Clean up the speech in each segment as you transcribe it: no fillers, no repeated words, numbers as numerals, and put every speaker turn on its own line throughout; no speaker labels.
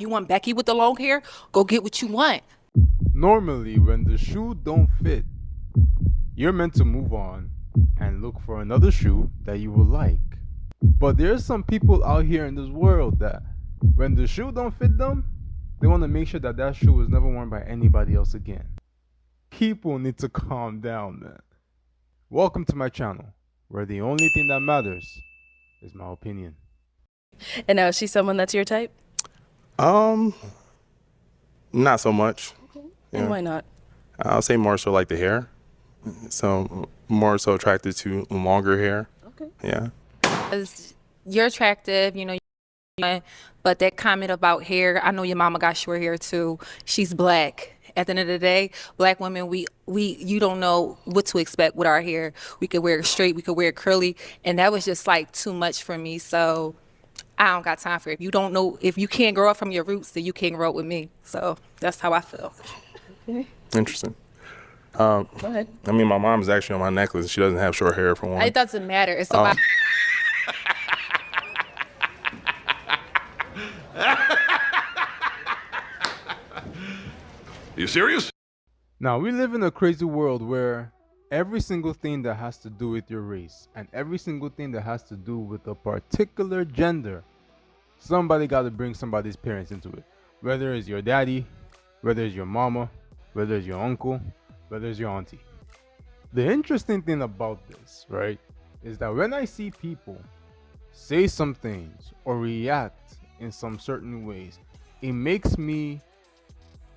You want Becky with the long hair? Go get what you want.
Normally, when the shoe don't fit, you're meant to move on and look for another shoe that you will like. But there's some people out here in this world that when the shoe don't fit them, they want to make sure that that shoe is never worn by anybody else again. People need to calm down, man. Welcome to my channel, where the only thing that matters is my opinion.
And now, is she someone that's your type?
Not so much.
And why not?
I'll say more so like the hair. So more so attracted to longer hair.
Okay.
Yeah.
Because you're attractive, but that comment about hair, I know your mama got short hair too. She's black. At the end of the day, black women, you don't know what to expect with our hair. We could wear it straight, we could wear it curly, and that was just like too much for me. So I don't got time for it. If you don't know, if you can't grow up from your roots, then you can't grow up with me. So that's how I feel.
Okay.
Interesting.
Go ahead.
I mean, my mom's actually on my necklace. She doesn't have short hair for one.
It doesn't matter. It's about.
You serious?
Now, we live in a crazy world where every single thing that has to do with your race and every single thing that has to do with a particular gender, somebody got to bring somebody's parents into it. Whether it's your daddy, whether it's your mama, whether it's your uncle, whether it's your auntie. The interesting thing about this, right, is that when I see people say some things or react in some certain ways, it makes me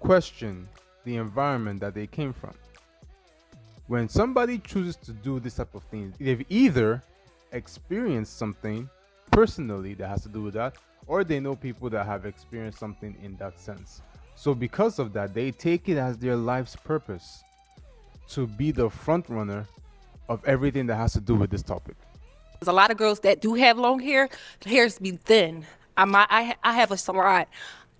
question the environment that they came from. When somebody chooses to do this type of thing, they've either experienced something personally that has to do with that, or they know people that have experienced something in that sense. So because of that, they take it as their life's purpose to be the front runner of everything that has to do with this topic.
There's a lot of girls that do have long hair. The hair's be thin. I have a salon.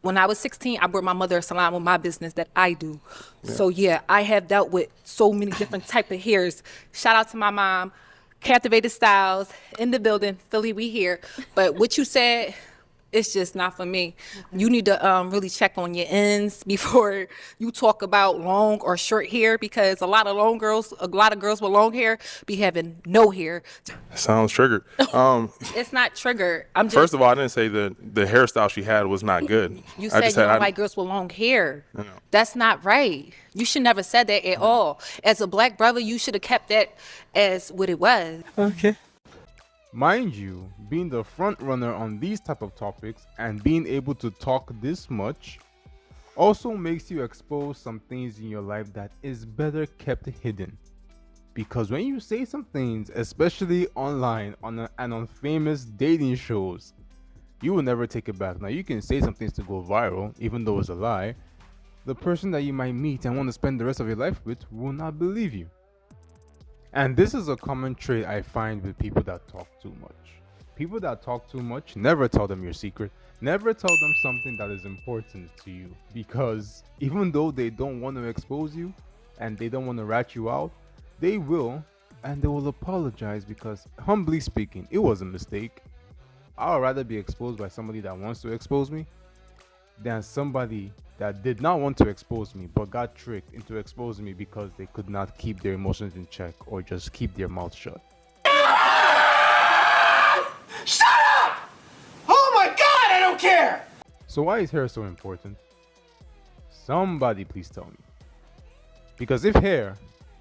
When I was 16, I brought my mother a salon with my business that I do. Yeah. So yeah, I have dealt with so many different type of hairs. Shout out to my mom, Captivated Styles in the building, Philly, we here. But what you said, it's just not for me. You need to really check on your ends before you talk about long or short hair, because a lot of girls with long hair be having no hair.
Sounds triggered.
It's not triggered.
First of all, I didn't say the hairstyle she had was not good.
You said you don't like girls with long hair. No. That's not right. You should never said that at all. As a black brother, you should have kept that as what it was.
Okay.
Mind you, being the front runner on these type of topics and being able to talk this much also makes you expose some things in your life that is better kept hidden. Because when you say some things, especially online and on famous dating shows, you will never take it back. Now, you can say some things to go viral, even though it's a lie. The person that you might meet and want to spend the rest of your life with will not believe you. And this is a common trait I find with people that talk too much. People that talk too much, never tell them your secret. Never tell them something that is important to you. Because even though they don't want to expose you and they don't want to rat you out, they will, and they will apologize because, humbly speaking, it was a mistake. I would rather be exposed by somebody that wants to expose me than somebody that did not want to expose me but got tricked into exposing me because they could not keep their emotions in check or just keep their mouth shut.
Shut up! Oh my God, I don't care!
So why is hair so important? Somebody please tell me. Because if hair,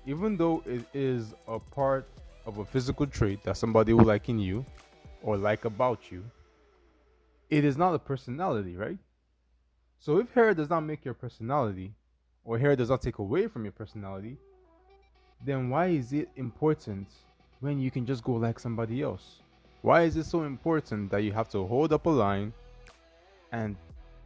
even though it is a part of a physical trait that somebody will like in you or like about you, it is not a personality, right? So if hair does not make your personality, or hair does not take away from your personality, then why is it important when you can just go like somebody else? Why is it so important that you have to hold up a line and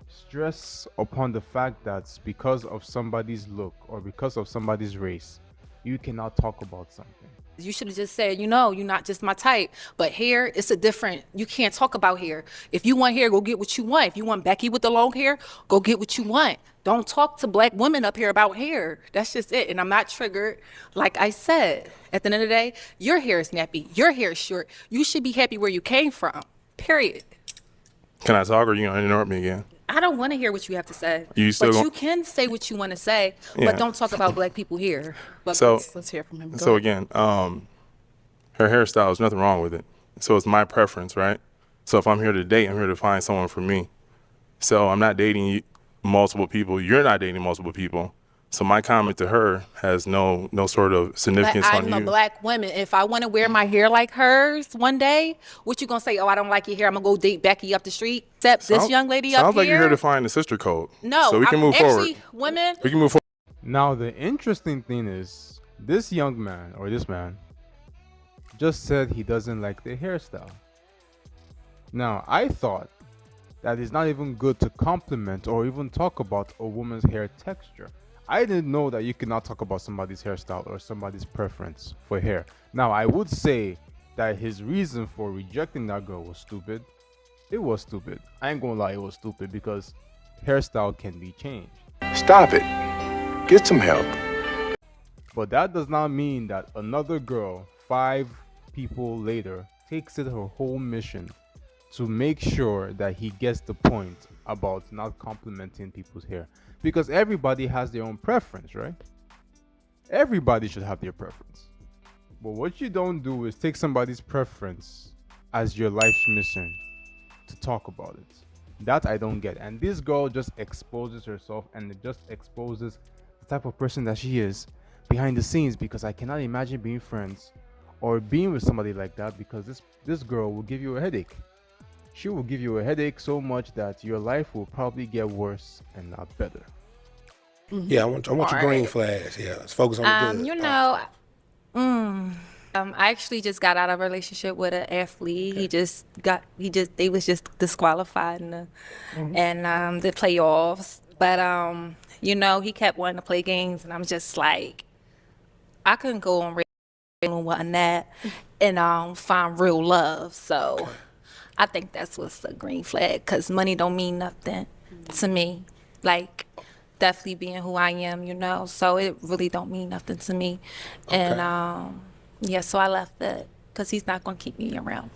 stress upon the fact that because of somebody's look or because of somebody's race, you cannot talk about something?
You should have just said, you're not just my type. But hair, it's a different, you can't talk about hair. If you want hair, go get what you want. If you want Becky with the long hair, go get what you want. Don't talk to black women up here about hair. That's just it. And I'm not triggered. Like I said, at the end of the day, your hair is nappy. Your hair is short. You should be happy where you came from. Period.
Can I talk or are you going to interrupt me again?
I don't want to hear what you have to say.
You still
but
gon-
you can say what you want to say,
Yeah.
but don't talk about black people here. But
So
Let's hear from him. Go
so
ahead.
again, her hairstyle is nothing wrong with it. So it's my preference, right? So if I'm here to date, I'm here to find someone for me. So I'm not dating multiple people. You're not dating multiple people. So my comment to her has no sort of
But
significance on
I'm a
you.
black woman. If I want to wear my hair like hers one day, what you gonna say? Oh, I don't like your hair. I'm gonna go date Becky up the street. Except this young lady up here.
Sounds like you're here to find the sister code.
No,
So we can move
actually,
forward.
women.
We can move forward.
Now, the interesting thing is, this young man, or this man, just said he doesn't like the hairstyle. Now, I thought that it's not even good to compliment or even talk about a woman's hair texture. I didn't know that you cannot talk about somebody's hairstyle or somebody's preference for hair. Now, I would say that his reason for rejecting that girl was stupid. It was stupid. I ain't gonna lie, it was stupid because hairstyle can be changed.
Stop it. Get some help.
But that does not mean that another girl, 5 people later, takes it her whole mission to make sure that he gets the point about not complimenting people's hair. Because everybody has their own preference, right? Everybody should have their preference. But what you don't do is take somebody's preference as your life's mission to talk about it. That I don't get. And this girl just exposes herself, and it just exposes the type of person that she is behind the scenes, because I cannot imagine being friends or being with somebody like that, because this girl will give you a headache. She will give you a headache so much that your life will probably get worse and not better.
Yeah, I want your green flags. Yeah, let's focus on the good.
You know, I actually just got out of a relationship with an athlete. They was just disqualified in the playoffs. But you know, he kept wanting to play games, and I'm just like, I couldn't go on and that and find real love. So I think that's what's a green flag, because money don't mean nothing to me. Like, definitely being who I am, you know. So it really don't mean nothing to me. And yeah, so I left that because he's not gonna keep me around.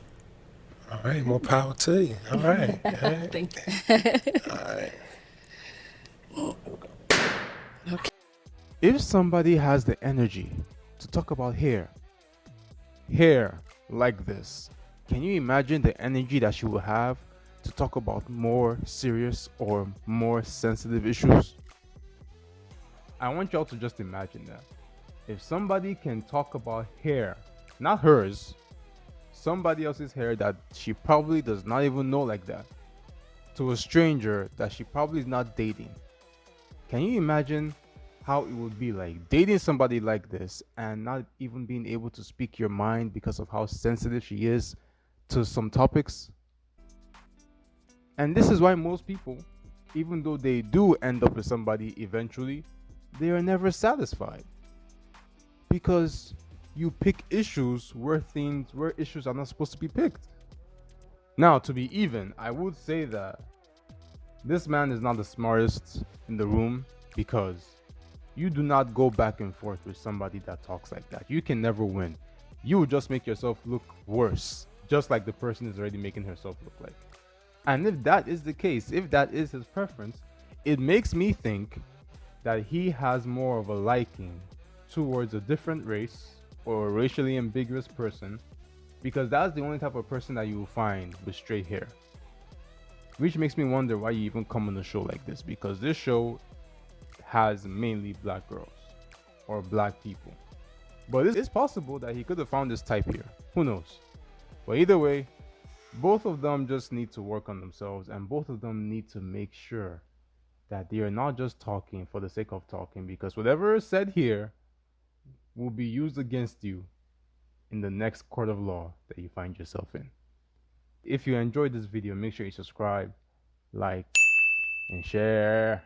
All right, more power to you. All right. All right.
Thank you.
All right.
If somebody has the energy to talk about hair like this, can you imagine the energy that she will have to talk about more serious or more sensitive issues? I want y'all to just imagine that. If somebody can talk about hair, not hers, somebody else's hair that she probably does not even know like that, to a stranger that she probably is not dating, can you imagine how it would be like dating somebody like this and not even being able to speak your mind because of how sensitive she is to some topics? And this is why most people, even though they do end up with somebody eventually, they are never satisfied, because you pick issues where issues are not supposed to be picked. Now, to be even, I would say that this man is not the smartest in the room, because you do not go back and forth with somebody that talks like that. You can never win. You will just make yourself look worse, just like the person is already making herself look like. And if that is the case, if that is his preference, it makes me think that he has more of a liking towards a different race or a racially ambiguous person, because that's the only type of person that you will find with straight hair. Which makes me wonder why you even come on a show like this, because this show has mainly black girls or black people. But it's possible that he could have found this type here. Who knows? But either way, both of them just need to work on themselves, and both of them need to make sure that they are not just talking for the sake of talking, because whatever is said here will be used against you in the next court of law that you find yourself in. If you enjoyed this video, make sure you subscribe, like, and share.